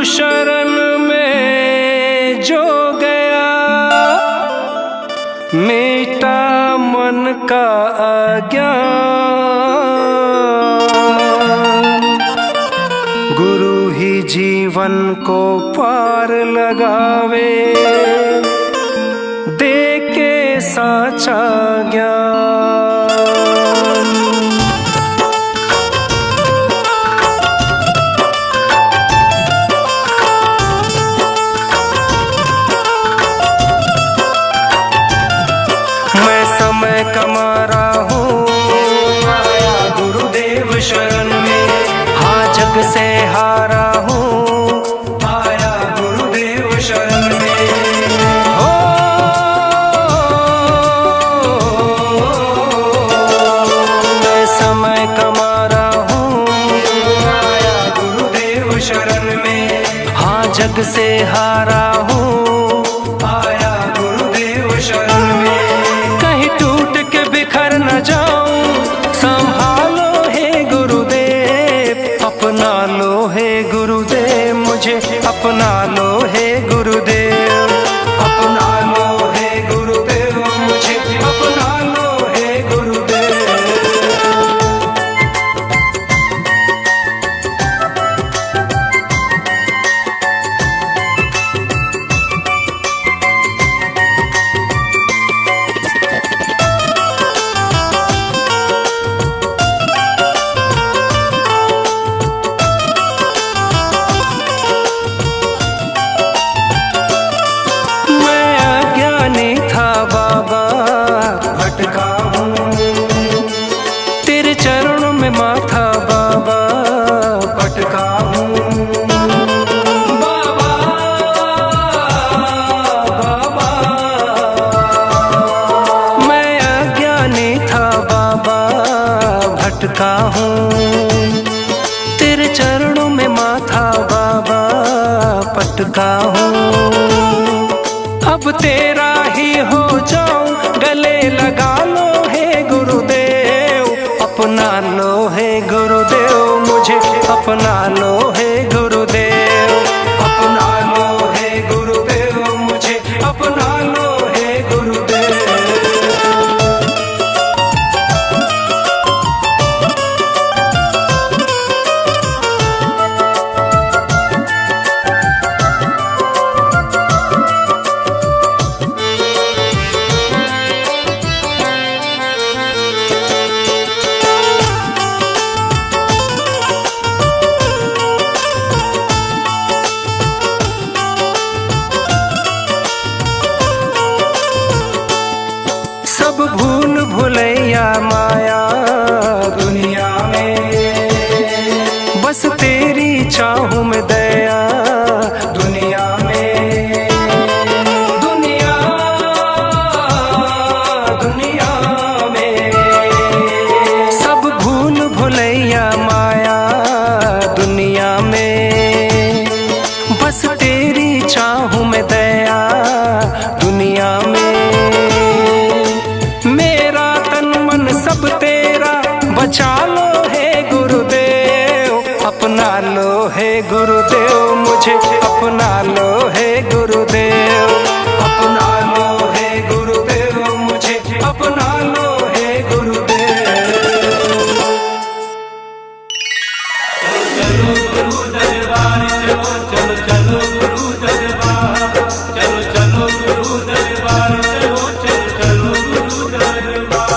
शरण में जो गया, मिटा मन का अज्ञान। गुरु ही जीवन को पार लगावे, दे के साचा ज्ञान। मैं समय कमा रहा हूँ, आया गुरुदेव शरण में। हाँ जग से हारा हूँ, आया गुरुदेव शरण में। हो मैं समय कमा रहा हूँ, आया गुरुदेव शरण में। हाँ जग से हारा हूँ, आया गुरुदेव शरण में। कहीं टूट के बिखर न जाऊं, संभालो हे गुरुदेव, अपना लो हे गुरुदेव, मुझे अपना लो हे गुरुदेव, अपना लो हे गुरुदेव, मुझे अपना लो हे गुरुदेव। भटका हूँ, तेरे चरणों में माथा बाबा पटका हूँ। बाबा बाबा मैं अज्ञानी था बाबा, भटका हूँ, तेरे चरणों में माथा बाबा पटका हूँ। अब तेरा ही हो जाऊं, गले लगा लो हे गुरुदेव, अपना लो हे गुरुदेव, मुझे अपना लो हे गुरुदेव, अपना लो हे गुरुदेव, मुझे अपना लो हे गुरुदेव। सब भूल भुलैया माया दुनिया में, बस तेरी चाहूं मैं दया दुनिया में। दुनिया दुनिया में सब भूल भुलैया माया दुनिया में, बस तेरी चाहूं मैं दया दुनिया में। सब तेरा बचा लो हे गुरुदेव, अपना लो हे गुरुदेव, मुझे अपना लो हे गुरुदेव, अपना लो हे गुरुदेव, मुझे अपना लो हे गुरुदेव। चलो गुरु दरबार चलो, चलो चलो गुरु दरबार, चलो चलो गुरु दरबार चलो, चलो चलो गुरु दरबार।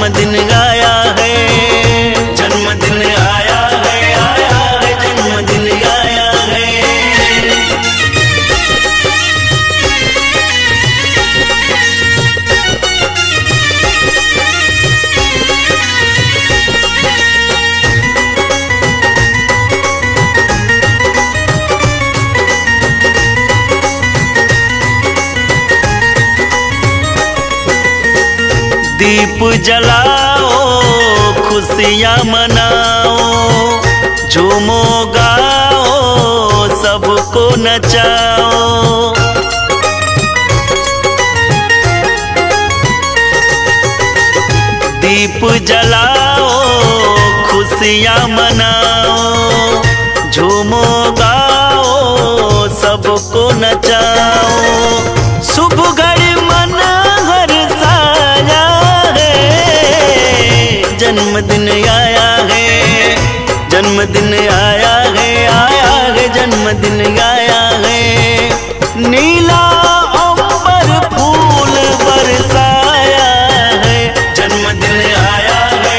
जन्मदिन आया है, जन्मदिन आया है, जन्मदिन आया है। दीप जलाओ, खुशियाँ मनाओ, झूमो गाओ, सबको नचाओ। दीप जलाओ, खुशियाँ मनाओ, झूमो गाओ, सबको नचाओ। शुभ घड़ी मन हर्षाया है, जन्मदिन आया है, जन्मदिन आया है, जन्मदिन आया है। नीला अंबर फूल बरसाया है, जन्मदिन आया है,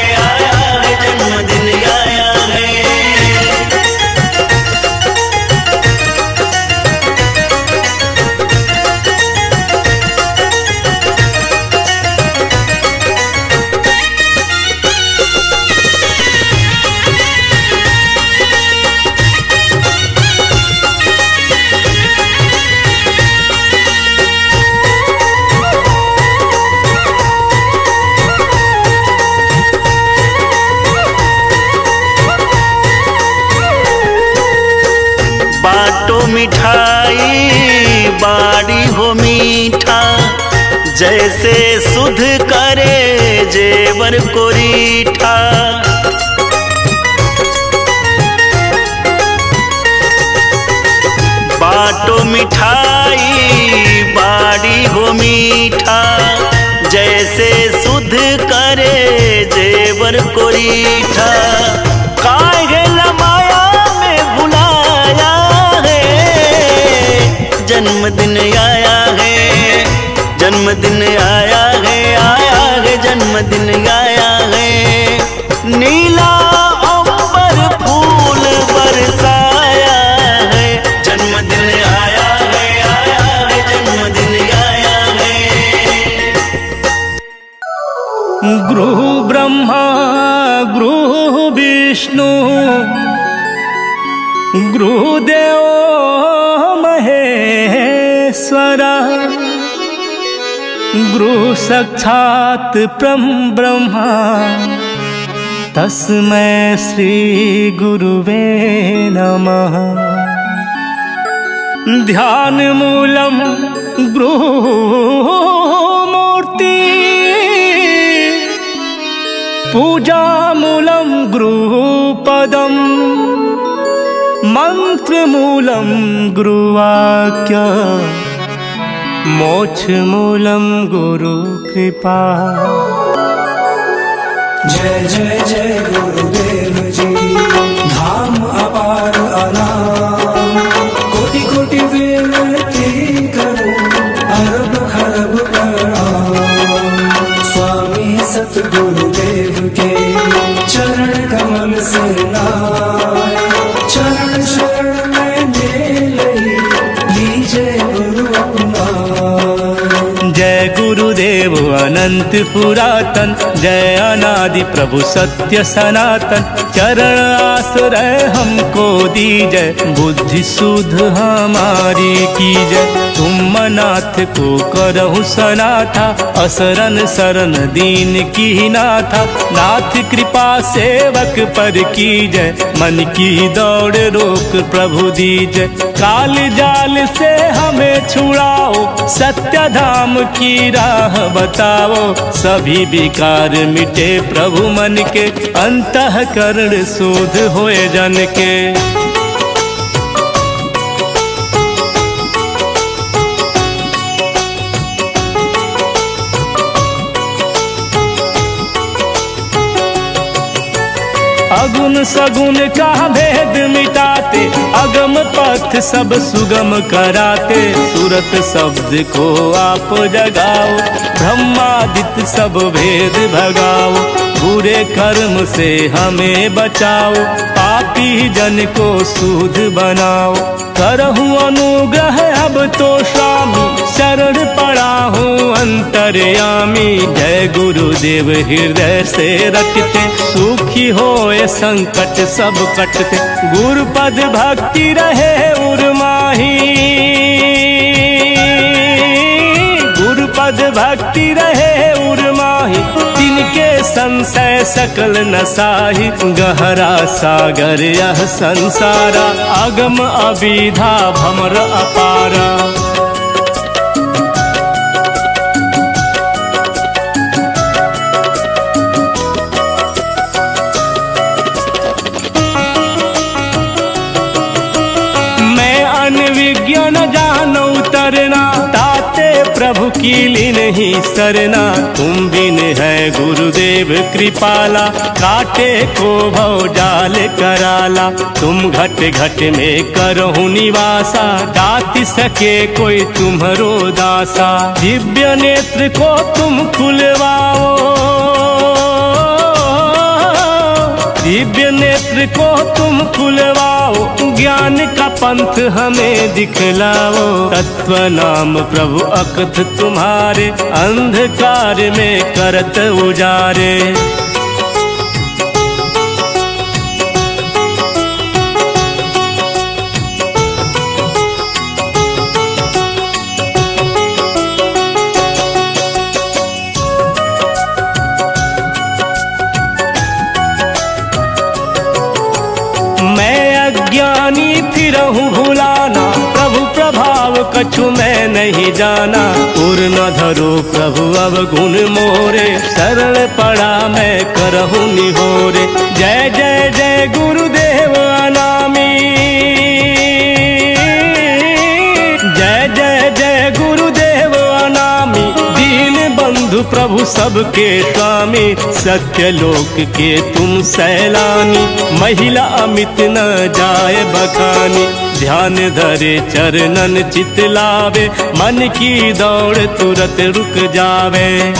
जन्मदिन आया है। बाटो मिठाई बाड़ी हो मीठा, जैसे सुध करे जेवर को रीठा। बाटो मिठाई बाड़ी हो मीठा, जैसे सुध करे जेवर को रीठा। काहे लमाया में भुलाया है, जन्मदिन आया है, जन्मदिन आया है, जन्मदिन आया है। नीला अंबर फूल बरसाया है, जन्मदिन आया है, जन्मदिन आया है। गुरु ब्रह्मा गुरु विष्णु गुरुदेव महेश्वरा, गुरु साक्षात् ब्रह्मा तस्मै श्री गुरुवे नमः। ध्यान मूलम गुरु मूर्ति, पूजा मूलम गुरुपदम, मंत्र मूलम गुरुवाक्य, मोक्ष मूलम गुरु कृपा। जय जय जय गुरुदेव जी, धाम अपार अनाम, कोटि कोटि विनती करूं, अरब खरब प्रणाम। स्वामी सतगुरुदेव के चरण कमल से नाय, चरण शरण में ले लीजिए गुरु अपना। जय गुरुदेव अनंत पुरातन, जय अनादि प्रभु सत्य सनातन। चरण आश्रय हमको दीजय, बुद्धि सुध हमारी कीजय। तुम नाथ को करहु सनाथा, असरन शरण दीन की नाथा। नाथ कृपा सेवक पर कीजय, मन की दौड़ रोक प्रभु दीजय। काल जाल से हमें छुड़ाओ, सत्य धाम की राह बताओ। सभी विकार मिटे प्रभु मन के, अंतःकरण शुद्ध होए जन के। अगुन सगुन का भेद मिटाते, अगम पथ सब सुगम कराते, सूरत शब्द को आप जगाओ, ब्रह्मादित्य सब भेद भगाओ, बुरे कर्म से हमें बचाओ, पापी जन को शुद्ध बनाओ। करहूँ अनुग्रह अब तो स्वामी, शरण पड़ा हूँ अंतर्यामी। जय गुरुदेव हृदय से रटते, सुखी होए संकट सब कटते, गुरुपद भक्ति रहे उर्माही, गुरुपद भक्ति रहे उर्माही। तिनके संशय सकल नसाही, गहरा सागर यह संसारा, अगम अविधा भमर अपारा। मैं अनविज्ञ न जानू तरना, ताते प्रभु की लीन ही सरना। तुम बिन है गुरुदेव कृपाला, काटे को भव जाल कराला। तुम घट घट में करहु निवासा, दाति सके कोई तुम्हरो दासा। दिव्य नेत्र को तुम खुलवाओ, दिव्य नेत्र को तुम खुलवाओ, ज्ञान का पंथ हमें दिखलाओ। तत्व नाम प्रभु अकथ तुम्हारे, अंधकार में करत उजारे। ज्ञानी फिरहूँ भुलाना, प्रभु प्रभाव कछु मैं नहीं जाना। उर न धरो प्रभु अब गुण मोरे, शरण पड़ा मैं करहूँ निहोरे। जय जय जय गुरुदेव अनामी, जय जय जय गुरुदेव अनामी। दीन बंधु प्रभु सबके स्वामी, सत्यलोक के तुम सैलानी। महिला अमित न जाए बखानी, ध्यान धरे चरणन चित लावे। मन की दौड़ तुरत रुक जावे।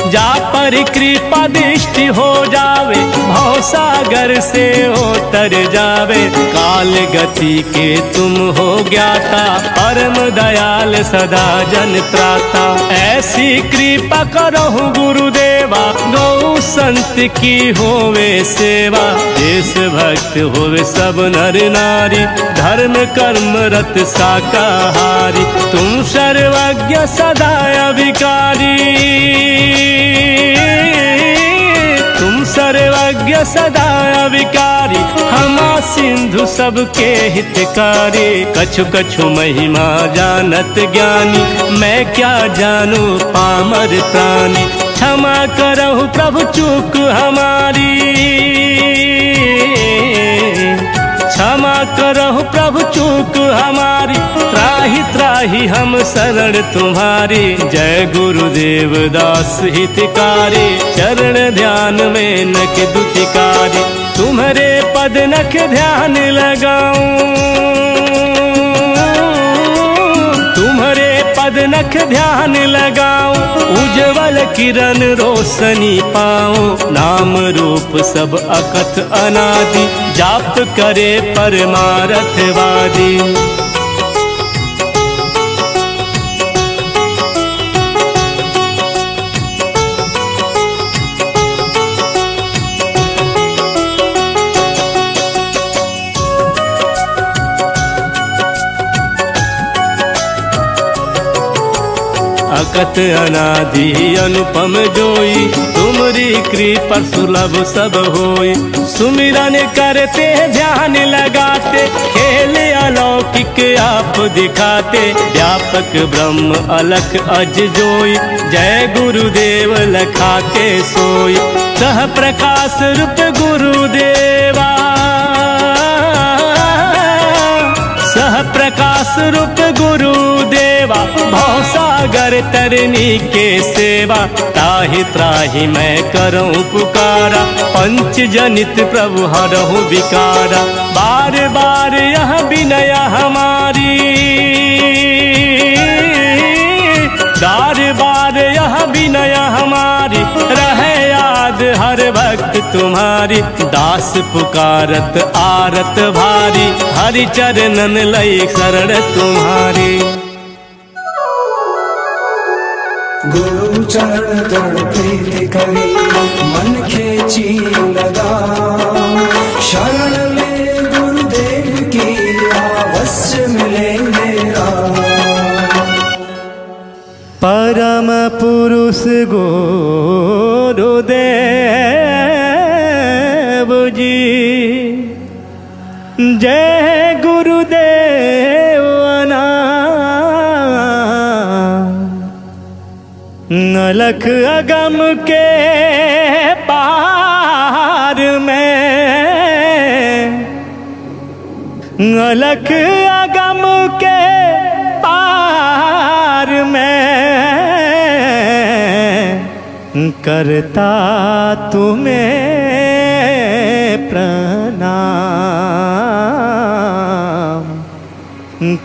जा पर कृपा दृष्टि हो जावे, भव सागर से उतर जावे। काल गति के तुम हो ज्ञाता, परम दयाल सदा जन त्राता। ऐसी कृपा करहु गुरुदेवा, गौ संत की होवे सेवा। देश भक्त होवे सब नर नारी, धर्म कर्म रत शाकाहारी। तुम सर्वज्ञ सदा अविकारी, तुम सर्वज्ञ सदा अविकारी। हमा सिंधु सबके हितकारी, कछु कछु महिमा जानत ज्ञानी। मैं क्या जानू पामर प्राणी, क्षमा करहु प्रभु चूक हमारी। क्षमा करहु प्रभु चूक हमारी, त्राहि त्राहि हम शरण तुम्हारी। जय गुरुदेव दास हितकारी, चरण ध्यान में नख दुतिकारी। तुम्हारे पद नख ध्यान लगाऊं, तुम्हारे पद नख ध्यान लगाऊं। उज्जवल किरण रोशनी पाऊं, नाम रूप सब अकथ अनादि। जाप करे परमार्थवादी। शाश्वत अनादि अनुपम जोई, तुमरी कृपा सुलभ सब होई। सुमिरन करते ध्यान लगाते, खेल अलौकिक आप दिखाते। व्यापक ब्रह्म अलख अज जोई, जय गुरुदेव लखाते सोई। सह प्रकाश रूप गुरुदेवा, सह प्रकाश रूप गुरुदेवा। भव सागर तरनी के सेवा, ताहि त्राहि मैं करऊं पुकारा। पंच जनित प्रभु हरहु विकारा, बार बार यह विनय हमारी। बार बार यह विनय हमारी, रहे याद हर भक्त तुम्हारी। दास पुकारत आरत भारी, हरि चरणन लई शरण तुम्हारी। गुरु चरण तड़ प्रीति करी, मन खेची लगा। शरण ले गुरुदेव की, अवश्य मिलेंगे राम। परम पुरुष गुरुदेव जी, जय गुरुदेव अलख अगम के पार में, अलख अगम के पार में। करता तुम्हें प्रणाम,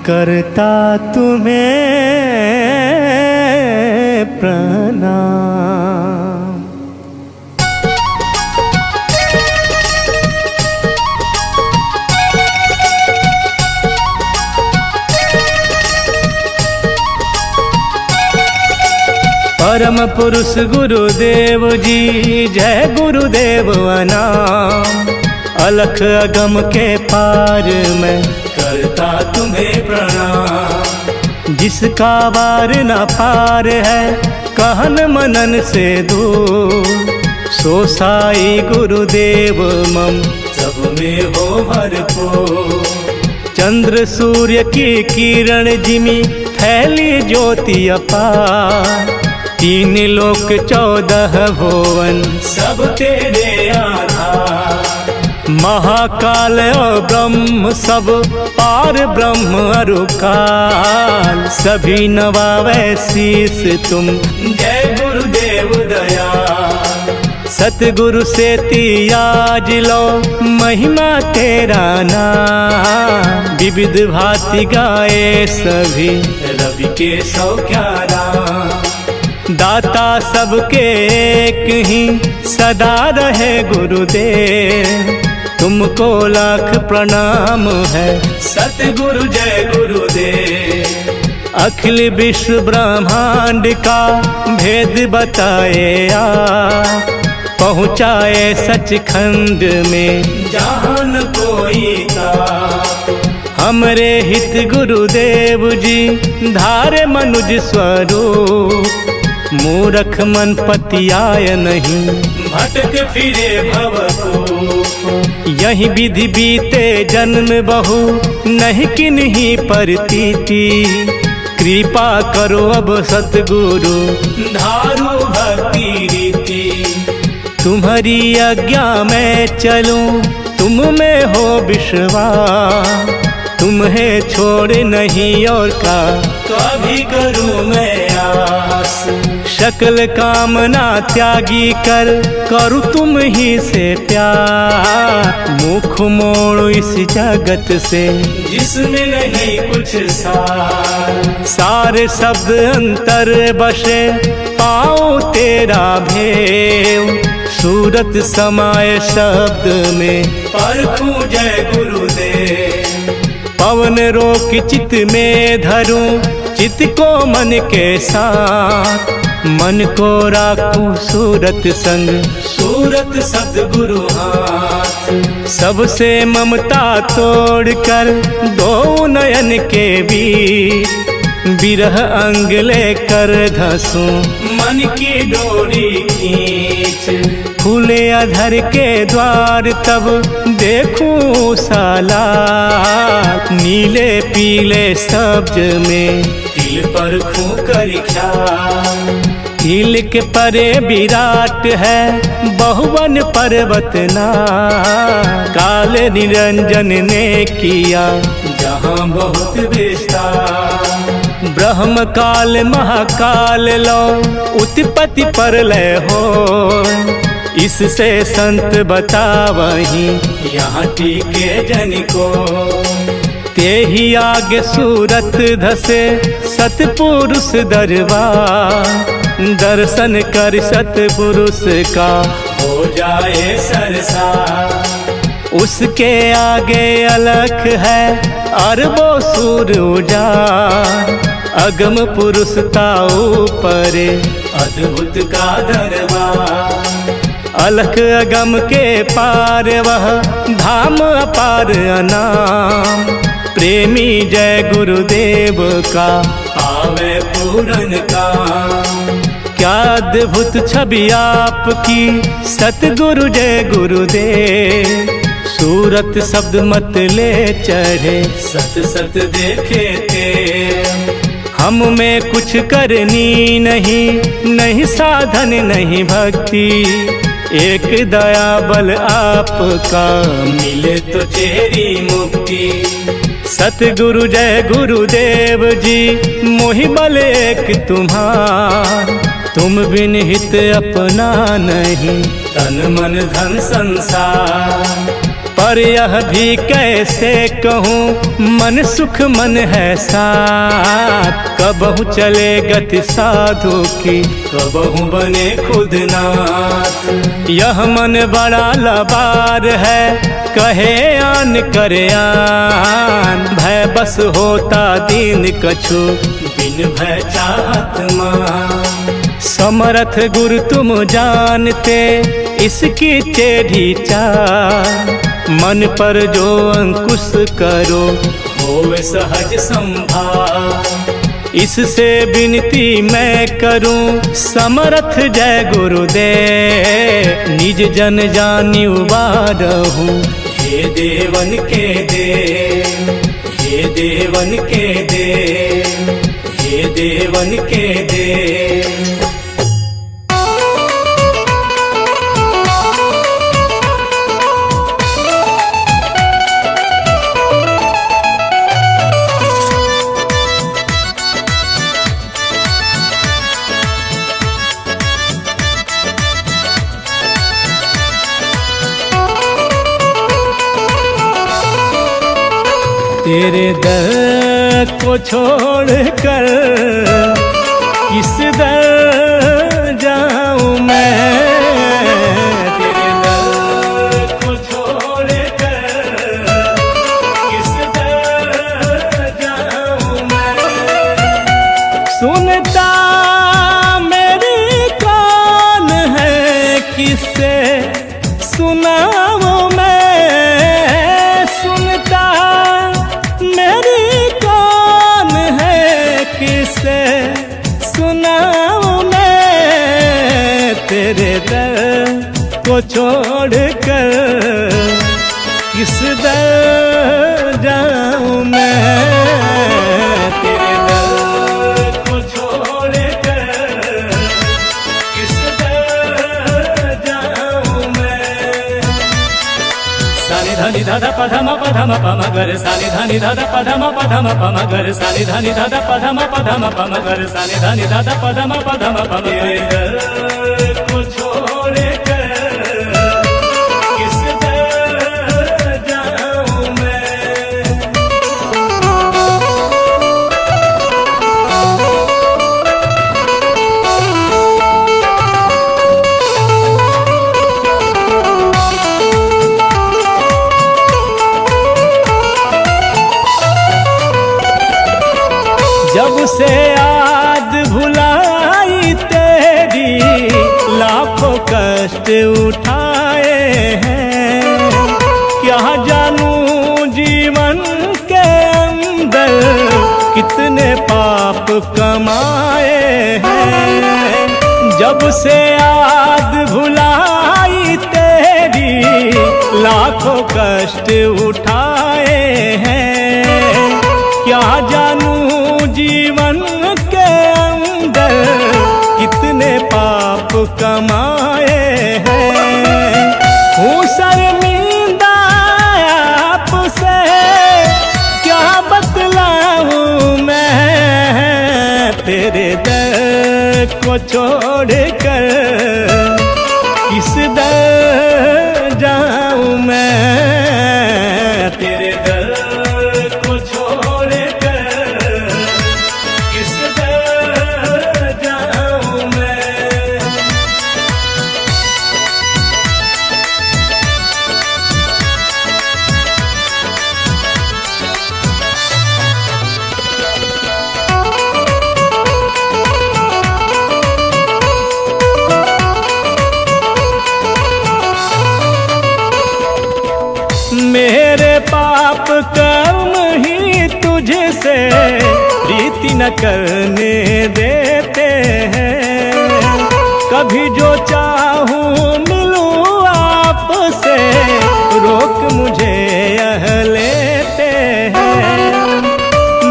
करता तुम्हें प्रणाम। परम पुरुष गुरुदेव जी, जय गुरुदेव अनाम। अलख अगम के पार में, करता तुम्हें प्रणाम। जिसका वार न पार है, कहन मनन से दूर। सो साई गुरुदेव मम, सब में हो भरपूर। चंद्र सूर्य की किरण जिमी, फैली ज्योति अपार। 3 लोक 14 भुवन, सब तेरे आधार। महाकाल और ब्रह्म सब, पार ब्रह्म अरुकाल। सभी नवावे शीस तुम, जय गुरुदेव दया। सतगुरु से तियाज लो, महिमा तेरा नाम। विविध भांति गाए सभी, रवि के 111। दाता सबके एक ही, सदा रहे गुरुदेव। तुमको लाख प्रणाम है, सतगुरु जय गुरुदेव। अखिल विश्व ब्रह्मांड का भेद बताए आप। पहुँचाए सचखंड में, जहाँ न कोई था। हमरे हित गुरुदेव जी, धारे मनुज स्वरूप। मूरख मन पतियाय नहीं, भटक फिरे भवकूप। यही विधि बीते जन्म बहु, नहीं किन्हीं परतीति। कृपा करो अब सतगुरु, धारो भक्ति रीति। तुम्हारी आज्ञा में चलूं, तुम में हो विश्वास। तुम्हें छोड़ नहीं और का, कभी करूं मैं आस। सकल कामना त्यागी कर, करूं तुम ही से प्यार। मुख मोड़ो इस जगत से, जिसमें नहीं कुछ सार। सारे शब्द अंतर बसे, पाओ तेरा भेव। सूरत समाये शब्द में, परखूं जय गुरुदेव। पवन रोक चित में धरूं, चित को मन के साथ। मन को राखूं सूरत संग, सूरत सद्गुरु हाथ। सबसे ममता तोड़कर, दो नयन के बीच। बिरह अंग लेकर धंसूं मन की डोरी खींच। खुले अधर के द्वार तब देखूं साला, नीले पीले सब्ज में तिल पर खूकर ख्याल। तिल के परे विराट है बहुवन पर्वत ना, काल निरंजन ने किया जहाँ बहुत विस्तार। ब्रह्म काल महाकाल लो उत्पत्ति प्रलय हो, इससे संत बतावही यहाँ टीके जन को। ते ही आगे सूरत धसे सतपुरुष दरबार, दर्शन कर सतपुरुष का हो जाए सरसार। उसके आगे अलख है अरबों सूर उजाड़, अगम पुरुष ताऊ परे अद्भुत का दरबार। अलख अगम के पार वह धाम अपार अनाम, प्रेमी जय गुरुदेव का आवे पूरन का। क्या अद्भुत छवि आपकी सतगुरु जय गुरुदेव, सूरत शब्द मत ले चढ़े सत सत देखे ते। हम में कुछ करनी नहीं साधन नहीं भक्ति, एक दया बल आपका मिले तो तेरी मुक्ति। सतगुरु जय गुरुदेव जी मोहि बल एक तुम्हार, तुम बिन हित अपना नहीं तन मन धन संसार। पर यह भी कैसे कहूँ मन सुख मन है साथ, कबहू चले गति साधु की कबहू बने खुद नाथ। यह मन बड़ा लबार है कहे आन करे आन, भय बस होता दीन कछु बिन भय चाहत मान। समर्थ गुरु तुम जानते इसकी टेढ़ी चाल, मन पर जो अंकुश करो होवे सहज संभाल। इससे विनती मैं करूं समर्थ जय गुरुदेव, निज जन जानी उबारहूं हे देवन के देव, हे देवन के देव, हे देवन के देव। तेरे दर को छोड़कर किस दर जाऊं मैं, तेरे दर को छोड़कर किस दर जाऊं मैं। सुनता मेरी कौन है किससे सुनाऊं मैं, सुनता मेरी कौन है किससे सुनाऊं मैं। तेरे दर को छोड़कर किस दर जाऊं मैं, तेरे दर को छोड़कर किस दर जाऊं मैं। सानी धानी धादा पधमा पधमा पमगर, सानी धानी धादा पधमा पधमा पमगर, सानी धानी धादा पधमा पधमा पमगर, सानी धानी धादा पधमा पधमा पमगर। को छोड़कर किस दर जाऊं मैं। जब से याद भुलाई तेरी लाखों कष्ट उठाए हैं, क्या जानूं जीवन के अंदर कितने पाप कमाए हैं। जब से याद भुलाई तेरी लाखों कष्ट उठाए हैं। क्या जानूं जीवन के अंदर कितने पाप कमाए हैं। हूँ शर्मिंदा आपसे क्या बतलाऊं मैं, तेरे दर को छोड़कर किस दर जाऊं मैं। तेरे दर को छोड़कर किस दर जाऊं मैं। मेरे पाप कर्म ही तुझसे प्रीति न करने देते हैं। कभी जो चाहूं मिलूं आपसे, रोक मुझे यह लेते हैं।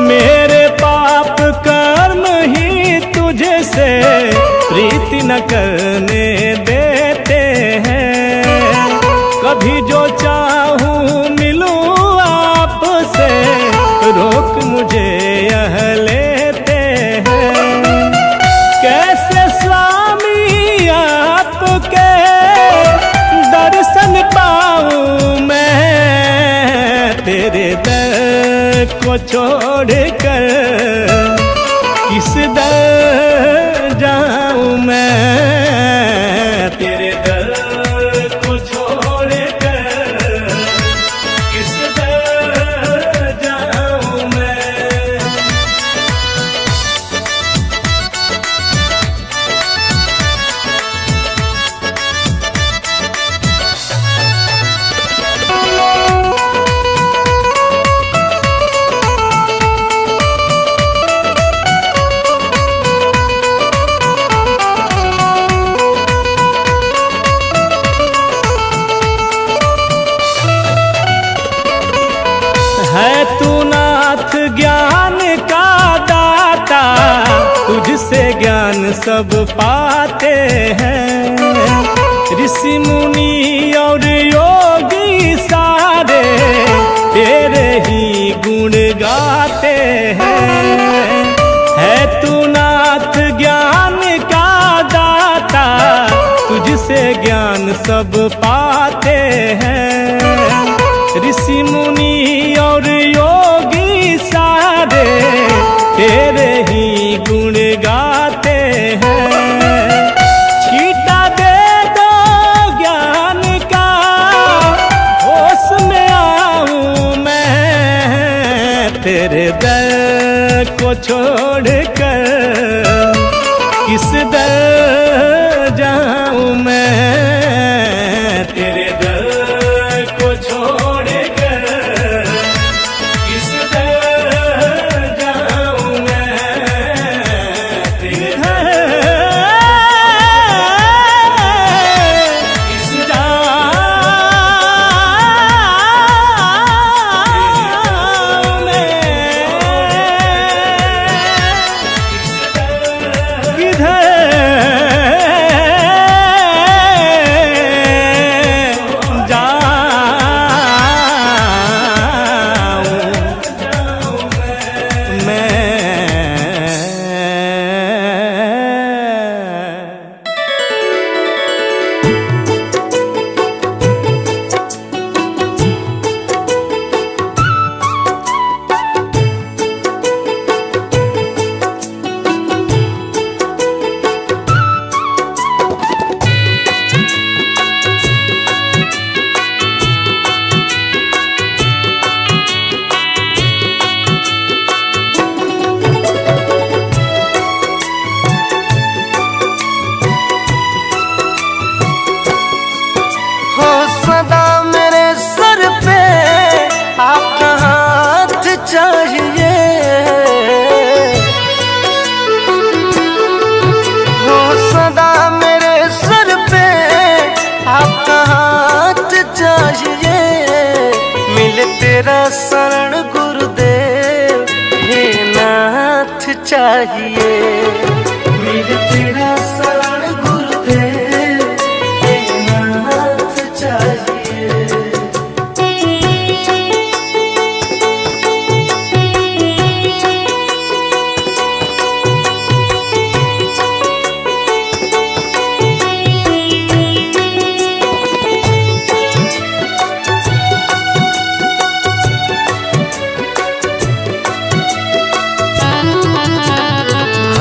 मेरे पाप कर्म ही तुझसे प्रीति न करने देते हैं। कभी जो चाहूं मिलूं आपसे, रोक मुझे यह लेते हैं। कैसे स्वामी आपके दर्शन पाऊं मैं, तेरे दर को छोड़कर किस दर जाऊं मैं। तेरे दर को छोड़कर किस दर जाऊं मैं। है तू नाथ ज्ञान का दाता, तुझसे ज्ञान सब पाते हैं। ऋषि मुनि और योगी सारे तेरे ही गुण गाते हैं। है तू नाथ ज्ञान का दाता, तुझसे ज्ञान सब पाते हैं। ऋषि मुनि और योगी सारे तेरे ही गुण गाते हैं। छीटा दे दो ज्ञान का, होश में आऊं मैं। तेरे दर को छोड़कर किस दर जाऊं मैं। तेरे दर को छोड़कर किस दर जाऊं मैं। तेरे दर किस जाऊं मैं। किधर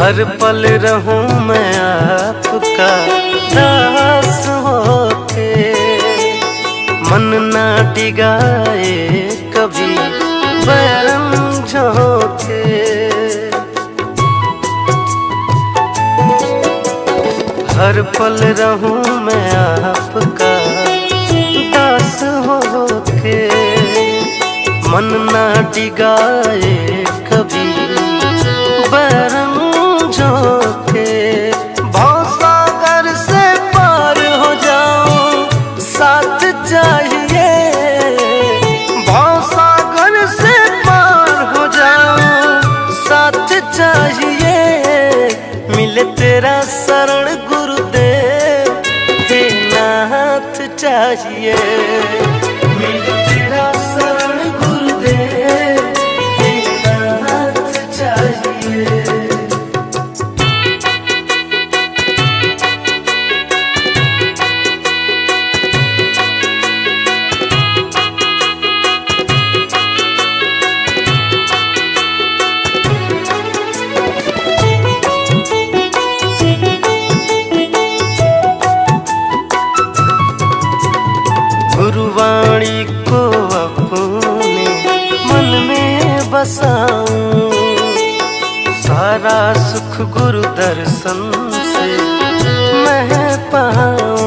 हर पल रहूं मैं आपका दास होके, मन ना डिगाए कभी बैरम झोंके। हर पल रहूं मैं आपका दास होके, मन ना डिगाए कभी बैरम झोंके। भवसागर से पार हो जाऊं साथ चाहिए, भवसागर से पार हो जाऊं साथ चाहिए। मिले तेरा शरण गुरुदेव हे नाथ चाहिए, मिले तेरा शरण गुरुदेव हे नाथ चाहिए। गुरुवाणी को अपने मन में बसाऊं, सारा सुख गुरु दर्शन से मैं पाऊं।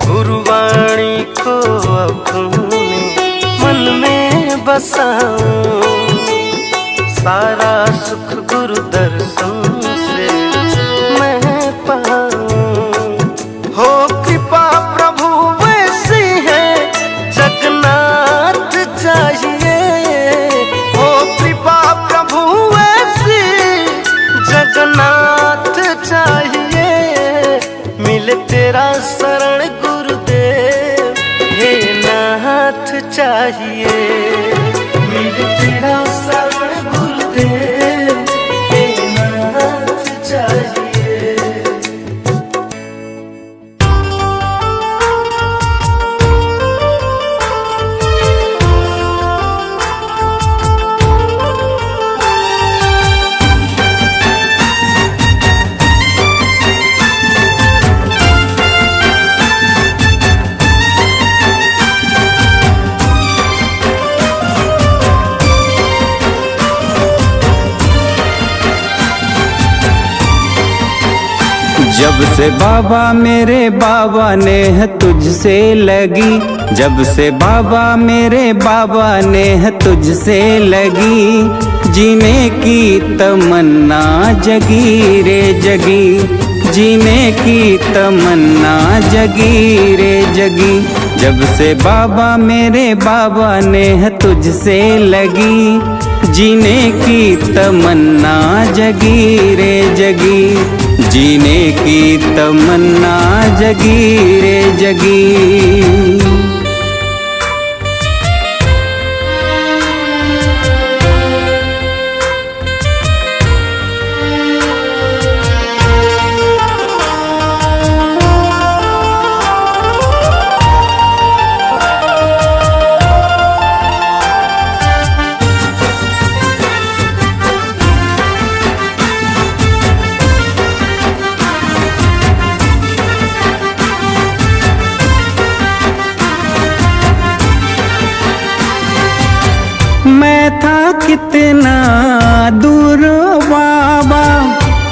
गुरुवाणी को अपने मन में बसाऊं, सारा सुख गुरु दर्शन से मैं पाऊं। हो कृपा प्रभु वैसी है जगन्नाथ चाहिए, हो कृपा प्रभु वैसी जगन्नाथ चाहिए। मिले तेरा शरण गुरुदेव हे नाथ चाहिए, मिले तेरा शरण गुरुदेव हे नाथ चाहिए। जब से बाबा मेरे बाबा नेह तुझसे लगी, जब से बाबा मेरे बाबा नेह तुझसे लगी। जीने की तमन्ना जगी रे जगी, जीने की तमन्ना जगी रे जगी। जब से बाबा मेरे बाबा नेह तुझसे लगी, जीने की तमन्ना जगी रे जगी, जीने की तमन्ना जगी रे जगी। मैं था कितना दूर बाबा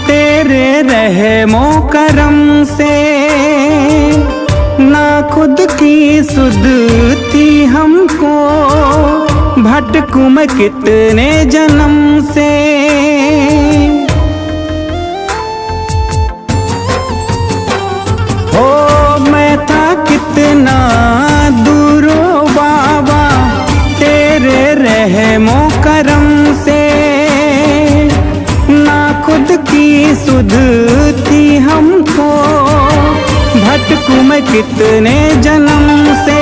तेरे रहमो करम से, ना खुद की सुध थी हमको भटकूं मैं कितने जन्म से। हो मैं था कितना दूर बाबा तेरे रहमो करम से, ना खुद की सुध थी हमको भटकूं मैं कितने जन्म से।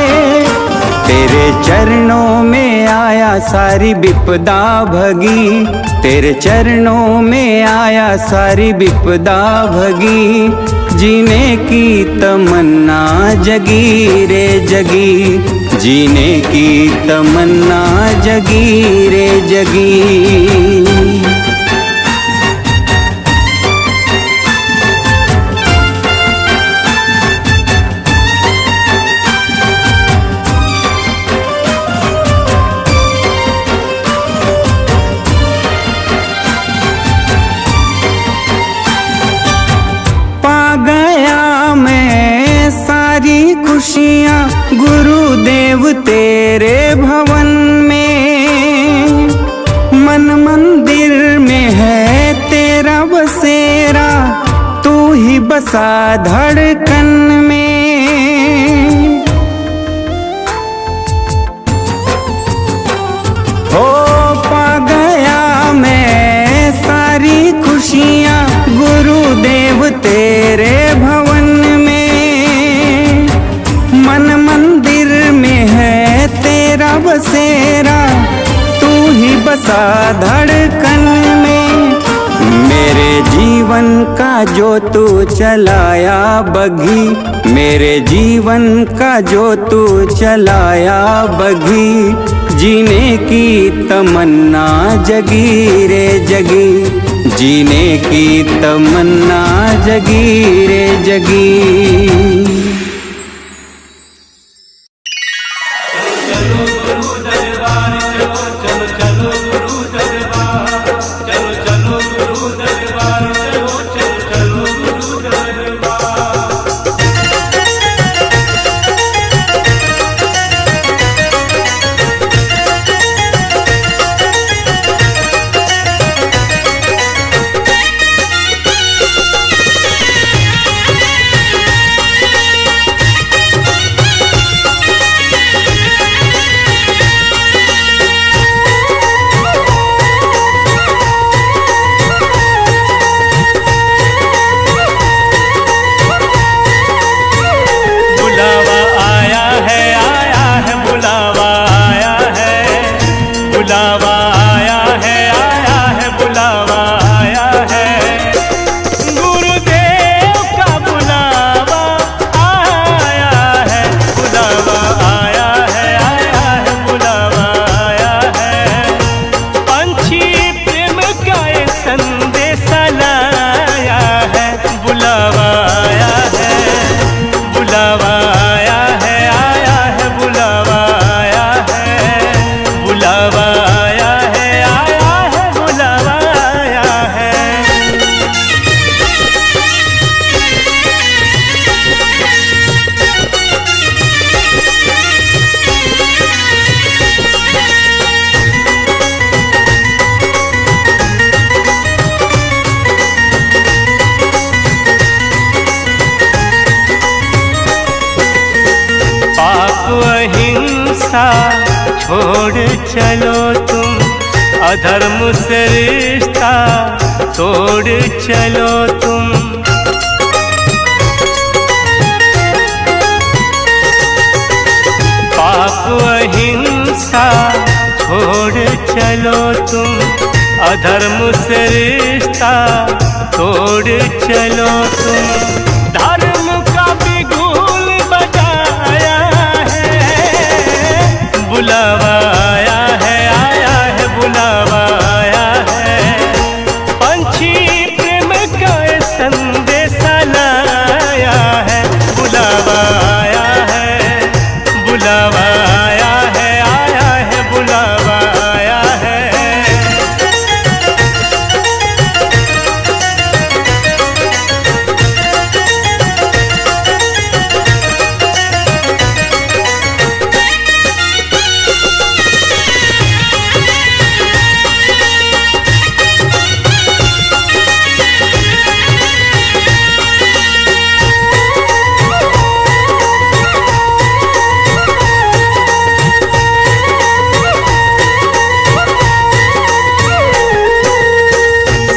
तेरे चरणों में आया सारी विपदा भगी, तेरे चरणों में आया सारी विपदा भगी। जीने की तमन्ना जगी रे जगी, जीने की तमन्ना जगी रे जगी। खुशियाँ गुरुदेव तेरे भवन में, मन मंदिर में है तेरा बसेरा, तू ही बसा धड़कन में। हो पा गया मैं सारी खुशियाँ गुरुदेव तेरे भवन में, मन मंदिर में है तेरा बसेरा, तू ही बसा धड़कन में। मेरे जीवन का जो तू चलाया बघी, मेरे जीवन का जो तू चलाया बघी, जीने की तमन्ना जगी रे जगी, जीने की तमन्ना जगी रे जगी। छोड़ चलो तुम, अधर्म से रिश्ता तोड़ चलो तुम। पाप अहिंसा छोड़ चलो तुम, अधर्म से रिश्ता तोड़ चलो तुम। धर्म का बिगुल बजाया है, बुलावा आया है बुलावा आया है। पंछी प्रेम का संदेश लाया है, बुलावा आया है, बुलावा आया है बुलावा आया है।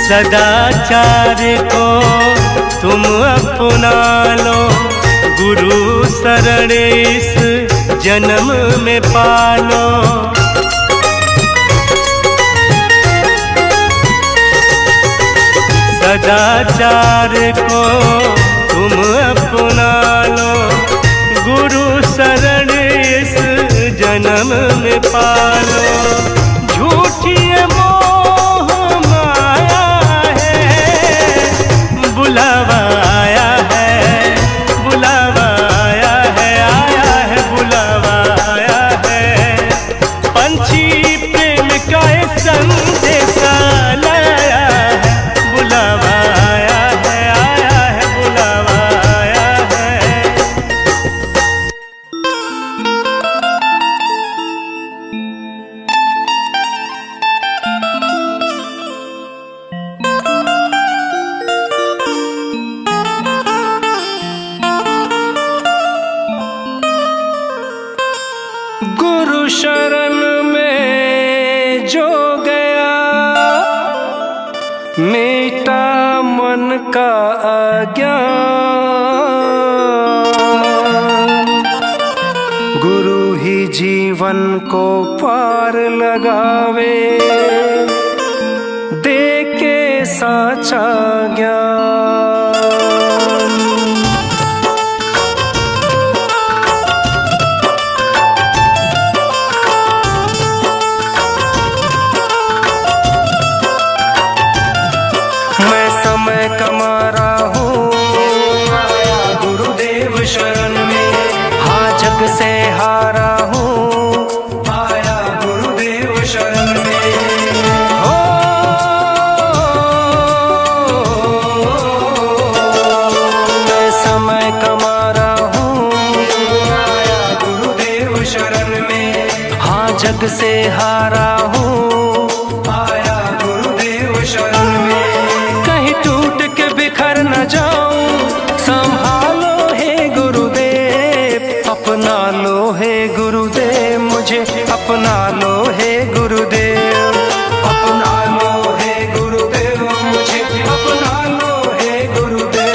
सदाचार को तुम अपना लो, गुरु शरण इस जन्म में पालो। सदाचार को तुम अपना लो। गुरु शरण इस जन्म में पालो। झूठी ये मोह माया है, बुलावा आया है, बुलावा आया है, आया है बुलावा आया है। पंछी प्रेम का ये संदेशा लाया है, बुलावा आया है, आया है बुलावा आया है। गुरु शरण में जो गया, मीठा मन का अज्ञान। गुरु ही जीवन को पार लगावे, दे के साचा ज्ञान। मैं समय कमा रहा हूँ, आया गुरुदेव शरण में। हाँ जग से हारा हूँ, आया गुरुदेव शरण में। हो मैं समय कमा रहा हूँ, आया गुरुदेव शरण में। हाँ जग से हारा हूँ, आया गुरुदेव शरण में। कहीं टूट के बिखर न जाऊं, संभालो हे गुरुदेव, अपना लो हे गुरुदेव मुझे, अपना लो हे गुरुदेव, अपना लो हे गुरुदेव मुझे, अपना लो हे गुरुदेव।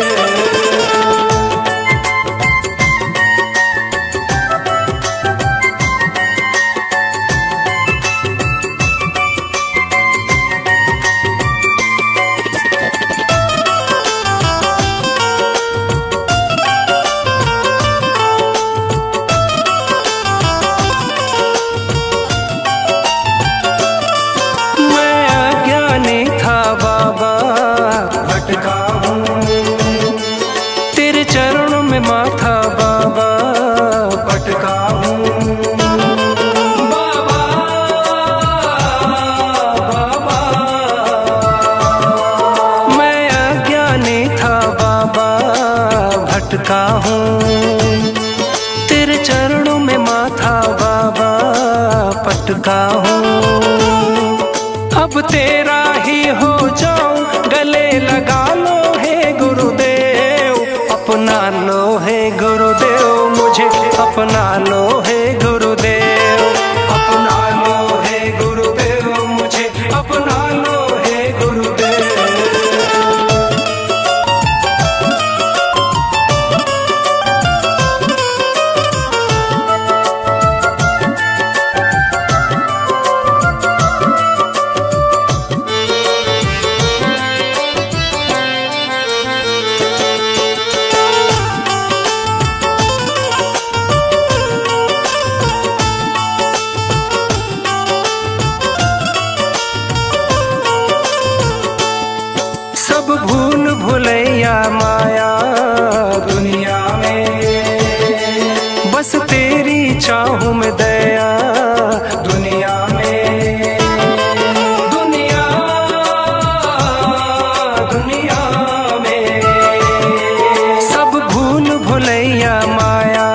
मैं अज्ञानी था बाबा, भटका हूँ। तेरे चरणों में माथा बाबा, पटका हूँ। बाबा बाबा, मैं अज्ञानी था बाबा, भटका हूँ। तेरे चरणों में माथा बाबा, पटका हूँ। अब तेरा ही हो जाऊं, गले लगा लो हे गुरुदेव, अपना लो हे गुरुदेव मुझे, अपना लो हे गुरुदेव, अपना लो हे गुरुदेव मुझे, अपना लो हे गुरुदेव। सब भूल भुलैया माया दुनिया में, बस तेरी चाहूं में दया दुनिया में। दुनिया दुनिया में सब भूल भुलैया माया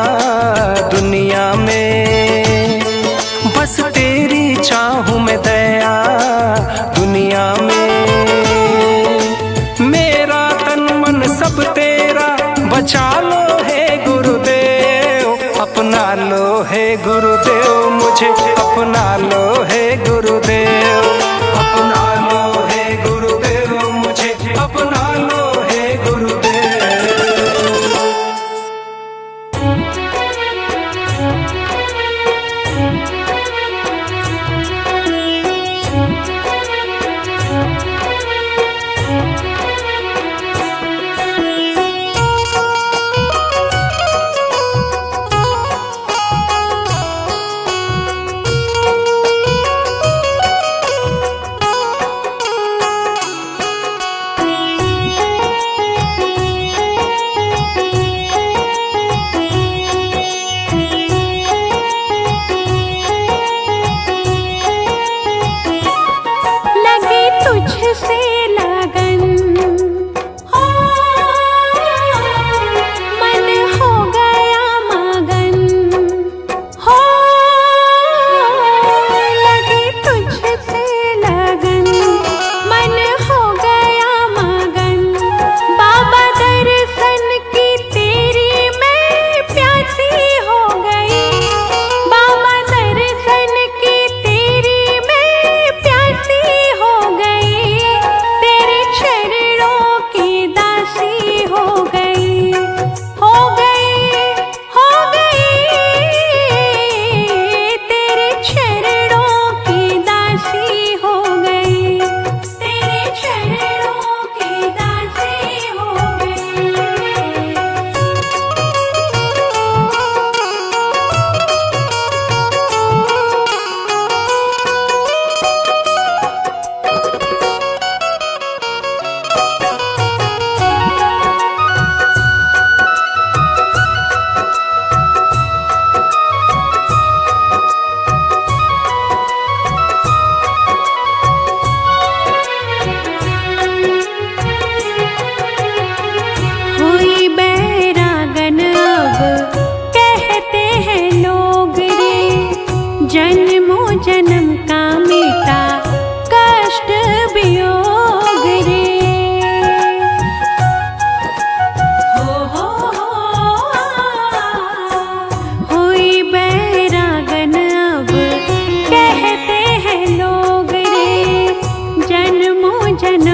दुनिया में, बस तेरी चाहूं में दया दुनिया में। मेरा तन मन सब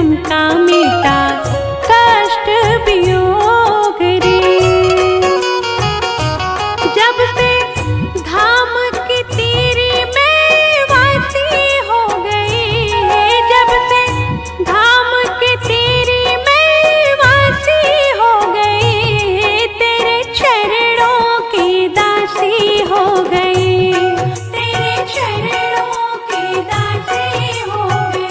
मन का मीठा कष्ट वियोग रे। जब से धाम की तीरी में वासी हो गई, जब से धाम की तीरी में वासी हो गई, तेरे चरणों की दासी हो गई, तेरे चरणों की दासी हो गई।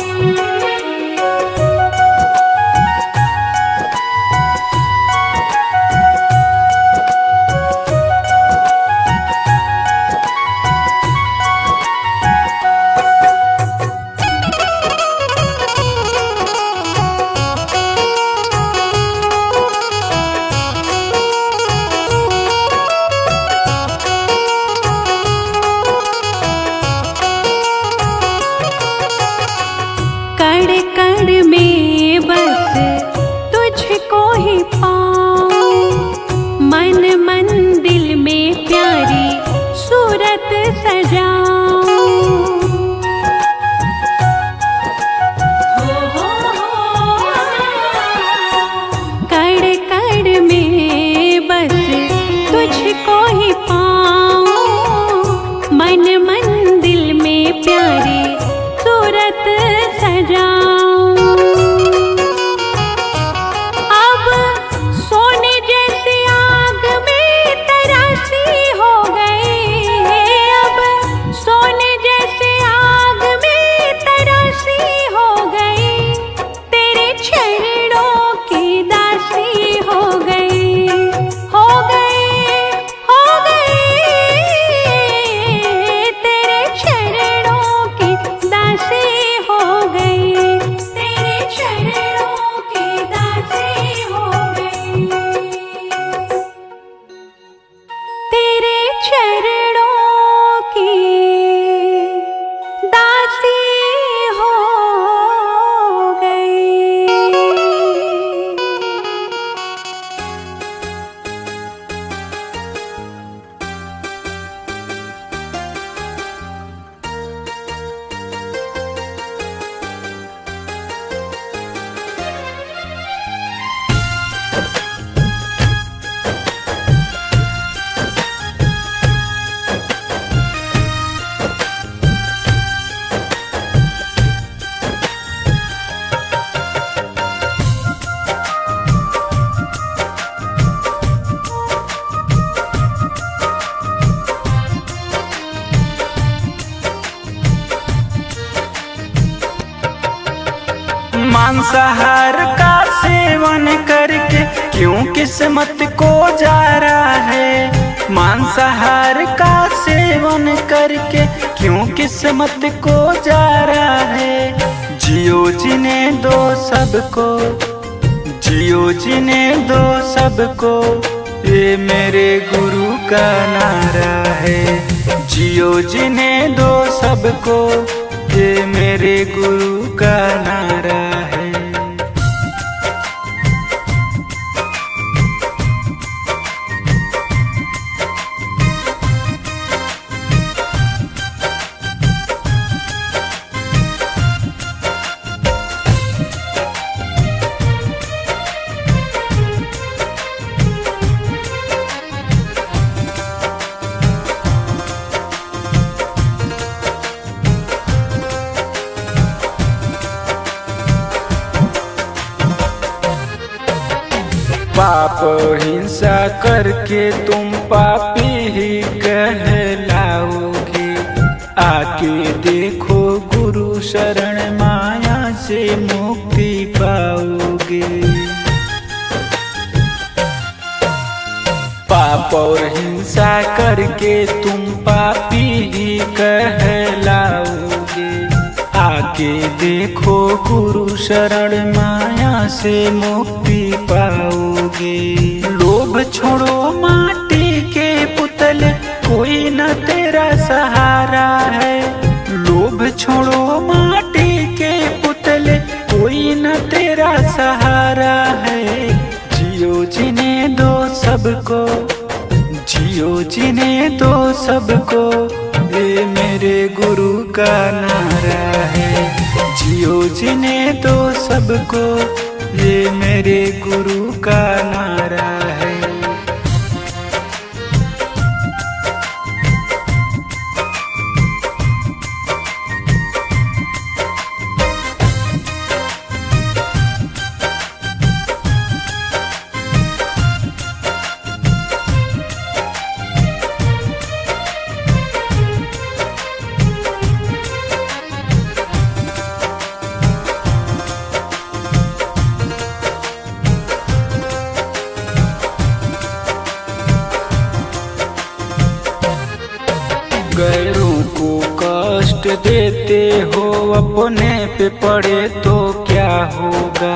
कण कण में बस तुझको ही पाऊं, मन मन दिल में प्यारी सूरत सजाऊं। कण कण में बस तुझको ही पाऊं, मन मन दिल में प्यारी सूरत सजाऊं। अब सोने जैसी आग में तरासी हो गई, अब सोने जैसी आग में तरासी हो गई, तेरे चरणों की दासी हो गई, हो गई, हो गई, तेरे चरणों की दासी हो गई, तेरे चरणों की दासी हो गई, तेरे चरणों की दासी हो गई। मांसाहार का सेवन करके क्यों किस्मत को जा रहा है, मांसाहार का सेवन करके क्यों किस्मत को जा रहा है। जियो जीने दो सबको, जियो जीने दो सबको, ये मेरे गुरु का नारा है। जियो जीने दो सबको, ये मेरे गुरु का नारा है। पाप हिंसा करके तुम पापी ही कहलाओगे, आके देखो गुरु शरण माया से मुक्ति पाओगे। पाप और हिंसा करके तुम पापी ही कहलाओगे, आके देखो गुरु शरण माया से मुक्ति पाओगे। लोभ छोड़ो माटी के पुतले, कोई न तेरा सहारा है। लोभ छोड़ो माटी के पुतले, कोई न तेरा सहारा है। जियो जीने दो सबको, जियो जीने दो सबको, ये मेरे गुरु का नारा है। जियो जियो जीने दो सबको, ये मेरे गुरु का नारा है। गैरों को कष्ट देते हो, अपने पे पड़े तो क्या होगा।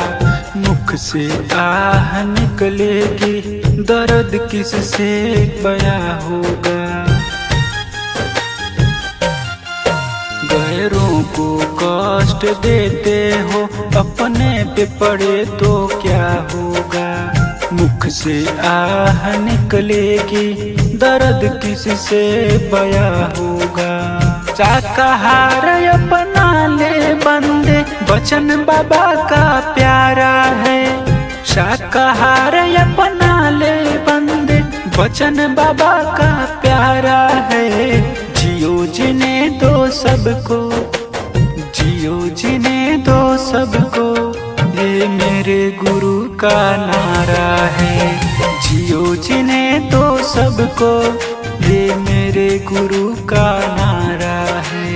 मुख से आह निकलेगी, दर्द किससे बयां होगा। गैरों को कष्ट देते हो, अपने पे पड़े तो क्या होगा। मुख से आह निकलेगी, दर्द किससे बयां होगा। शाकाहार अपना ले बंदे, वचन बाबा का प्यारा है। शाकाहार अपना ले बंदे, वचन बाबा का प्यारा है। जियो जीने दो सबको, जियो जीने दो सबको, ये मेरे गुरु का नारा है। जियो जीने दो सबको, ये मेरे गुरु का नारा है।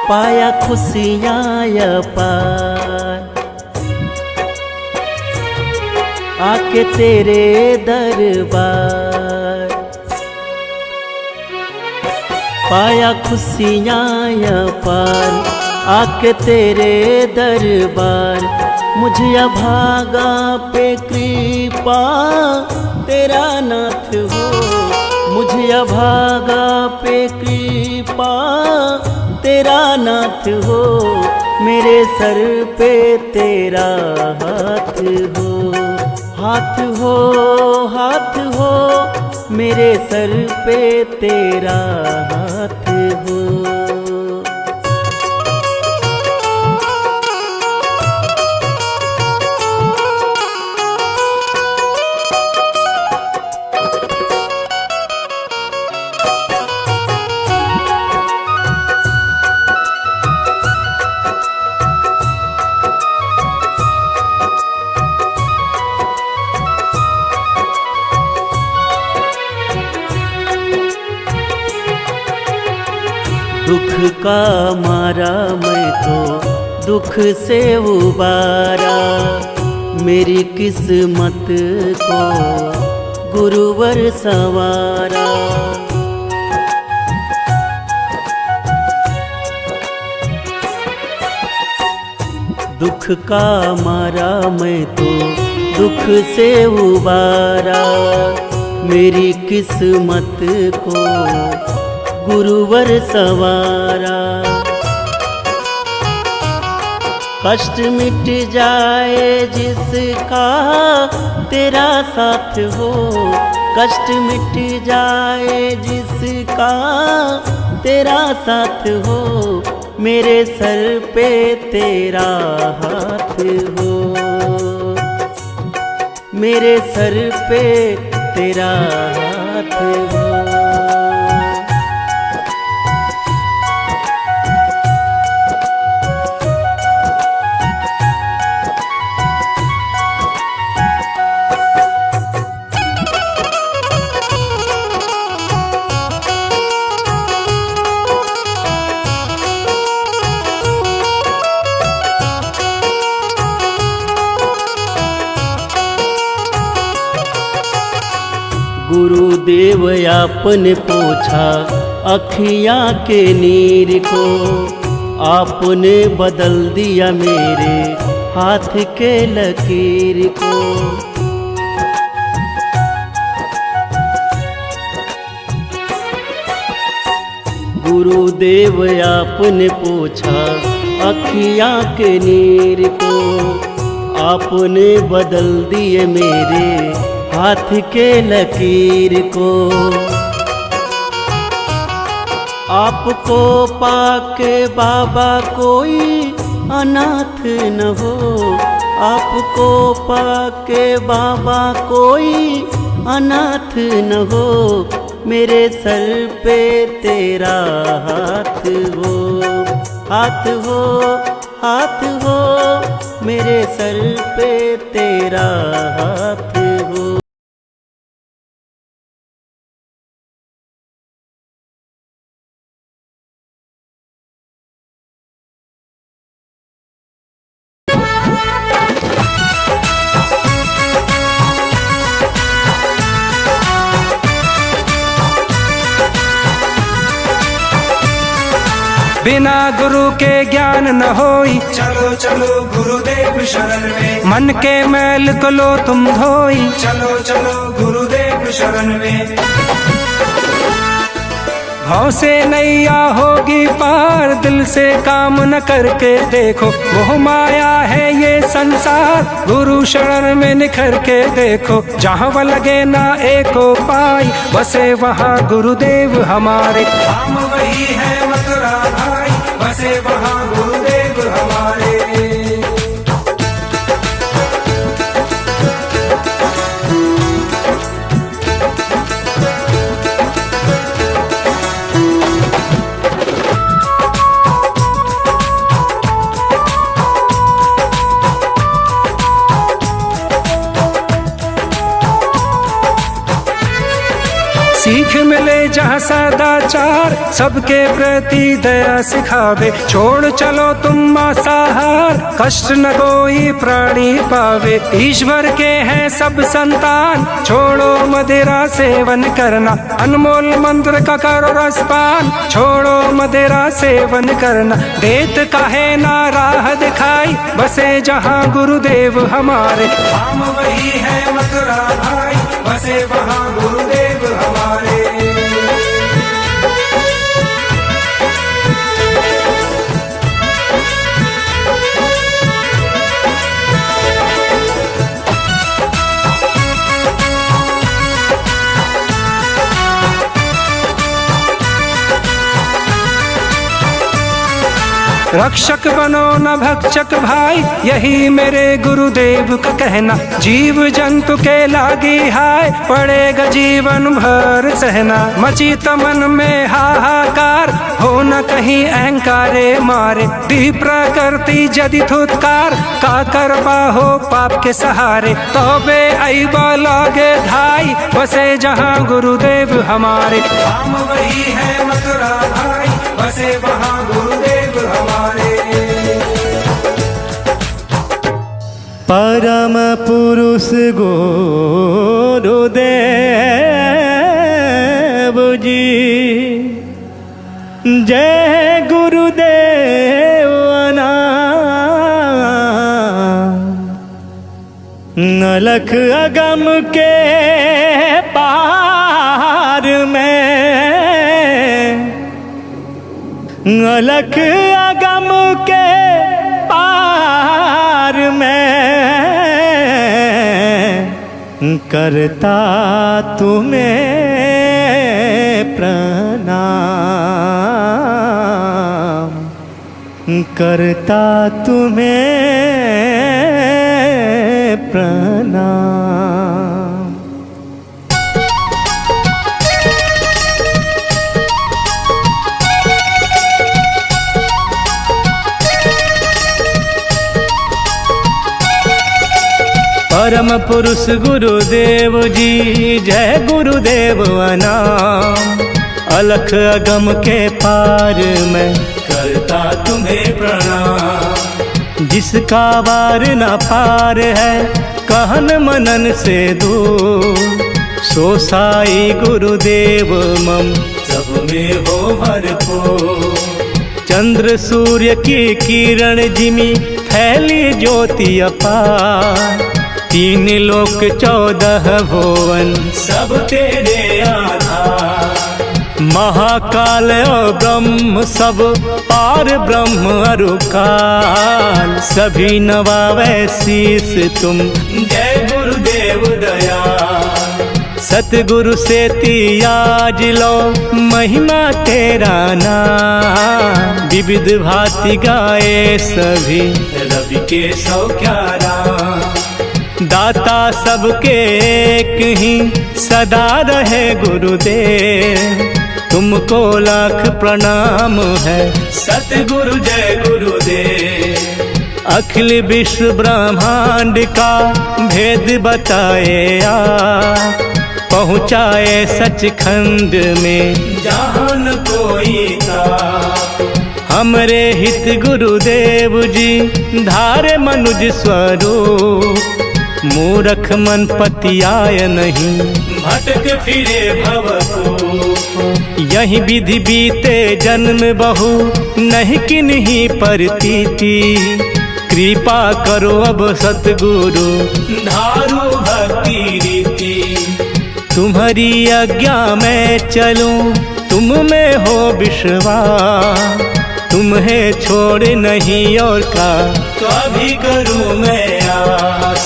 पाया खुशियाँ पार, आके तेरे दरबार। पाया खुशियाँ पार, आके तेरे दरबार। मुझे अभागा पे कृपा तेरा नाथ हो, मुझे अभागा पे कृपा तेरा नाथ हो। मेरे सर पे तेरा हाथ हो, हाथ हो, हाथ हो। मेरे सर पे तेरा हाथ हो। दुख का मारा मैं तो दुख से उबारा। मेरी किस्मत को गुरुवर संवारा। दुख का मारा मैं तो दुख से उबारा। मेरी किस्मत को गुरुवर संवारा। कष्ट मिट जाए जिसका तेरा साथ हो, कष्ट मिट जाए जिसका तेरा साथ हो। मेरे सर पे तेरा हाथ हो, मेरे सर पे तेरा हाथ हो। गुरुदेव आपने पोछा अखियाँ के नीर को, आपने बदल दिया मेरे हाथ के लकीर को। गुरुदेव आपने पोछा अखियाँ के नीर को, आपने बदल दिए मेरे हाथ के लकीर को। आपको पाके बाबा कोई अनाथ न हो, आपको पाके बाबा कोई अनाथ न हो, मेरे सर पे तेरा हाथ हो, हाथ हो, हाथ हो, मेरे सर पे तेरा हाथ हो। बिना गुरु के ज्ञान न होई, चलो चलो गुरुदेव शरण में। मन के मैल को लो तुम धोई, चलो चलो गुरुदेव शरण में। भाव से नैया होगी पार, दिल से काम न करके देखो, मोह माया है ये संसार, गुरु शरण में निखर के देखो। जहाँ वो लगे ना एको पाई, बसे वहाँ गुरुदेव हमारे। हम वही है मथुरा भाई, बसे वहाँ गुरुदेव हमारे। सीख मिले जहाँ सदाचार, सबके प्रति दया सिखावे, छोड़ चलो तुम मांसाहार, कष्ट न कोई प्राणी पावे। ईश्वर के हैं सब संतान, छोड़ो मदिरा सेवन करना, अनमोल मंत्र का करो रसपान, छोड़ो मदिरा सेवन करना। देत काहे ना राह दिखाई, बसे जहाँ गुरुदेव हमारे। हम वही है मथुरा भाई, बसे वहाँ गुरुदेव हमारे। रक्षक बनो न भक्षक भाई, यही मेरे गुरुदेव का कहना। जीव जंतु के लागी हाय, पड़ेगा जीवन भर सहना। मची तमन में हाहाकार, हो न कहीं अहंकारे मारे। दी प्रकृति यदि थुतकार, का कर पाहो पाप के सहारे। तौबे ऐबा लागे धाई, बसे जहाँ गुरुदेव हमारे। हम वही है मथुरा भाई, बसे वहाँ गुरुदेव हमारे। परम पुरुष गुरुदेव जी, जय गुरुदेव अलख अगम के पार में, अलख अगम के पार में, करता तुम्हें प्रणाम, करता तुम्हें प्रणाम। परम पुरुष गुरुदेव जी, जय गुरुदेव अनाम। अलख अगम के पार में, करता तुम्हें प्रणाम। जिसका वार न पार है, कहन मनन से दूर, सो साई गुरुदेव मम सब में हो भरपूर। चंद्र सूर्य की किरण जिमी फैली ज्योति अपार। 3 लोक 14 भुवन सब तेरे आधार। महाकाल और ब्रह्म सब पार ब्रह्म अरुकाल। सभी नवावे शीस तुम जय गुरुदेव दयाल। सतगुरु से तियाज लो महिमा तेरा नाम। विविध भांति गाए सभी रवि के 111। दाता सबके एक ही सदा रहे गुरुदेव। तुमको लाख प्रणाम है सतगुरु जय गुरुदेव। अखिल विश्व ब्रह्मांड का भेद बताए आप। पहुँचाए सचखंड में जहाँ न कोई था। हमरे हित गुरुदेव जी धारे मनुज स्वरूप। मूरख मन पतियाय नहीं भटक फिरे भवकूप। यही विधि बीते जन्म बहु नहीं किन्हीं परतीति। कृपा करो अब सतगुरु धारो भक्ति रीति। तुम्हारी आज्ञा में चलूं तुम में हो विश्वास। तुम्हें छोड़ नहीं और का कभी करूं मैं आस।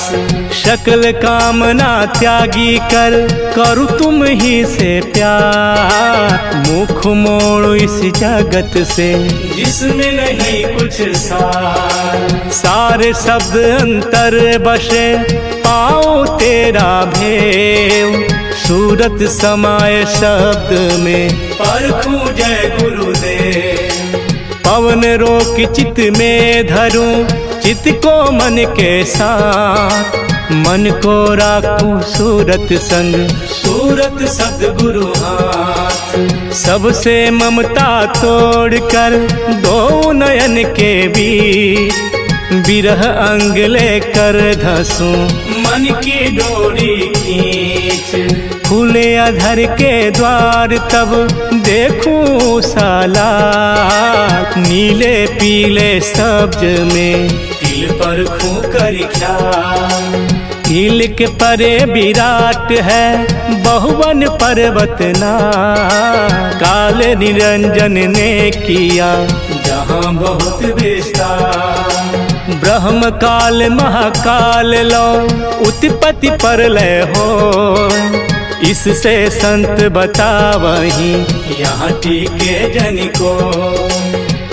सकल कामना त्यागी कर करूं तुम ही से प्यार। मुख मोड़ इस जगत से जिसमें नहीं कुछ सार। सारे शब्द अंतर बसे पाओ तेरा भेव। सूरत समाये शब्द में परखूं जय गुरुदेव। पवन रोक चित में धरूं चित को मन के साथ। मन को राखूं सूरत संग सूरत सद्गुरु हाथ। सबसे ममता तोड़कर दो नयन के बीच। बिरह अंग लेकर धंसूं मन की डोरी खींच। खुले अधर के द्वार तब देखूं साला। नीले पीले सब्ज में तिल पर खू कर ख्याल। तिल के परे विराट है बहुवन पर्वत ना। काल निरंजन ने किया जहाँ बहुत विस्तार। ब्रह्म काल महाकाल लो उत्पत्ति प्रलय हो। इससे संत बतावही यहाँ टीके जन को।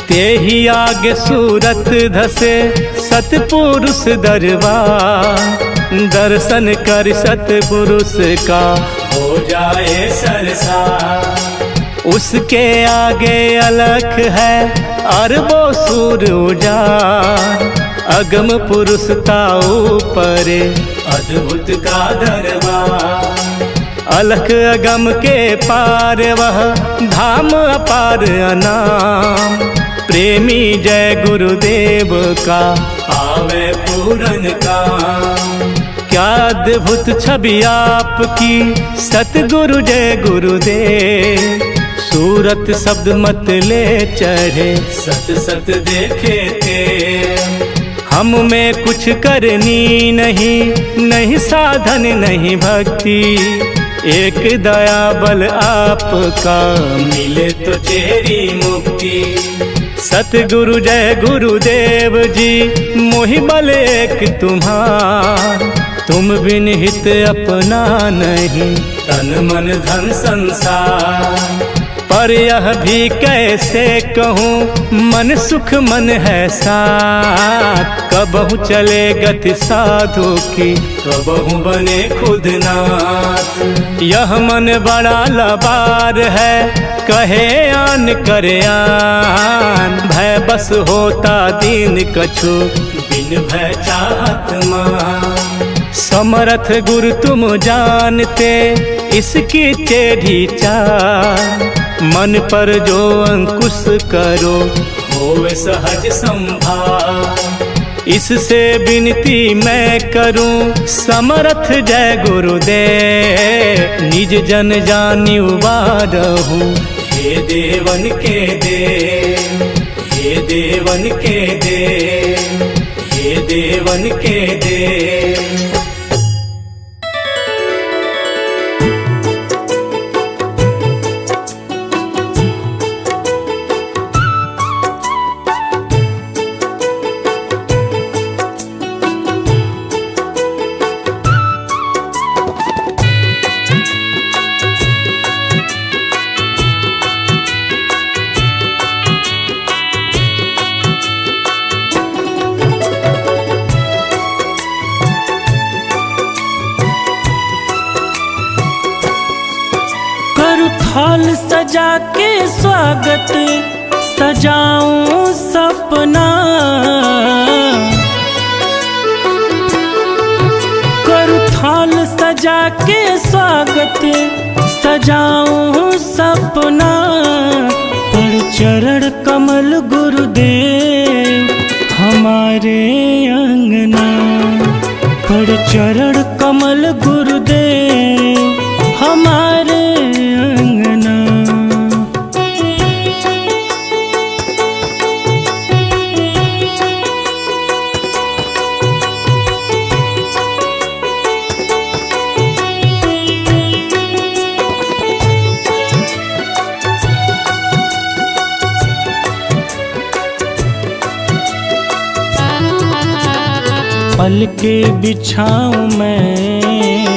ते ही आगे सूरत धसे सतपुरुष दरबार। दर्शन कर सतपुरुष का हो जाए सरसार। उसके आगे अलख है अरबों सूर उजाड़। अगम पुरुष ताऊ परे अद्भुत का दरबार। अलख अगम के पार वह धाम अपार अनाम। प्रेमी जय गुरुदेव का आवे पूरन का। क्या अद्भुत छवि आपकी सतगुरु जय गुरुदेव। सूरत शब्द मत ले चढ़े सत सत देखे थे। हम में कुछ करनी नहीं साधन नहीं भक्ति। एक दया बल आपका मिले तो तेरी मुक्ति। सतगुरु जय गुरुदेव जी मोहि बल एक तुम्हार। तुम बिन हित अपना नहीं तन मन धन संसार। पर यह भी कैसे कहूँ मन सुख मन है साथ। कबहु चले गति साधु की कबहु बने खुद नाथ। यह मन बड़ा लबार है कहे आन करे आन। भय बस होता दीन कछु बिन भय चाहत मान। समर्थ गुरु तुम जानते इसकी टेढ़ी चाल। मन पर जो अंकुश करो होवे सहज संभाल। इससे विनती मैं करूं समर्थ जय गुरुदेव, निज जन जानि उबारहूं। हे देवन के देव, हे देवन के देव, हे देवन के देव। थाल सजा के स्वागत सजाऊं सपना, करूं थाल सजा के स्वागत सजाऊं सपना। पर चरण कमल गुरुदेव हमारे अंगना, पर चरण कमल गुरुदेव हमारे अंगना। पल के बिछाऊं मैं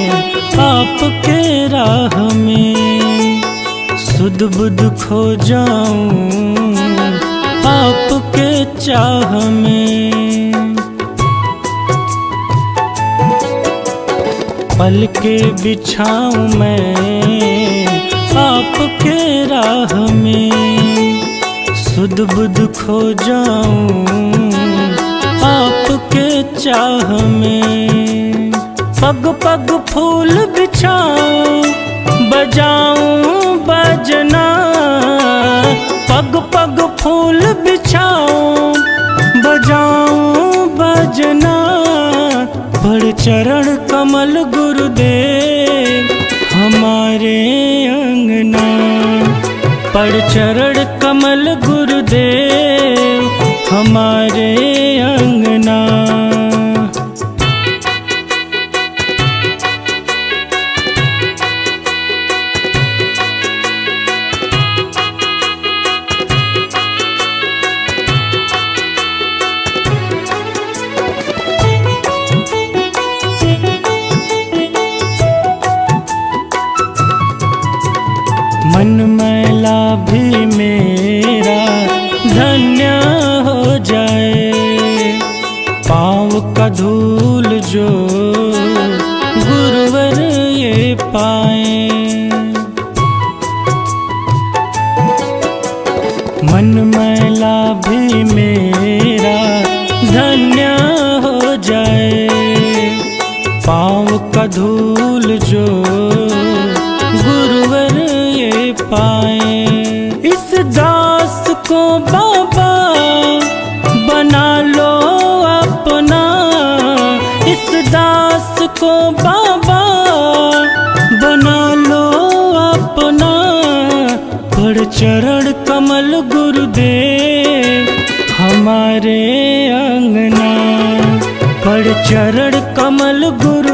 आपके राह में, सुध बुध खो जाऊं आपके चाह में। पल के बिछाऊं मैं आपके राह में, सुध बुध खो जाऊं आपके चाह में। पग पग फूल बिछाऊं बजाऊं बजना, पग पग फूल बिछाऊं बजाऊं बजना। पर चरण कमल गुरुदेव हमारे अंगना, पर चरण कमल गुरुदेव हमारे अंगना। मन मैला भी मेरा धन्य हो जाए, पाँव का धूल जो गुरुवर ये पाए। मन मैला भी मेरा धन्य हो जाए, पाँव का धूल जो गुरुवर ये पाए। इस दास को बाबा बना लो अपना, इस दास को बाबा बना लो अपना। पर चरण कमल गुरुदेव हमारे अंगना, पर चरण कमल गुरु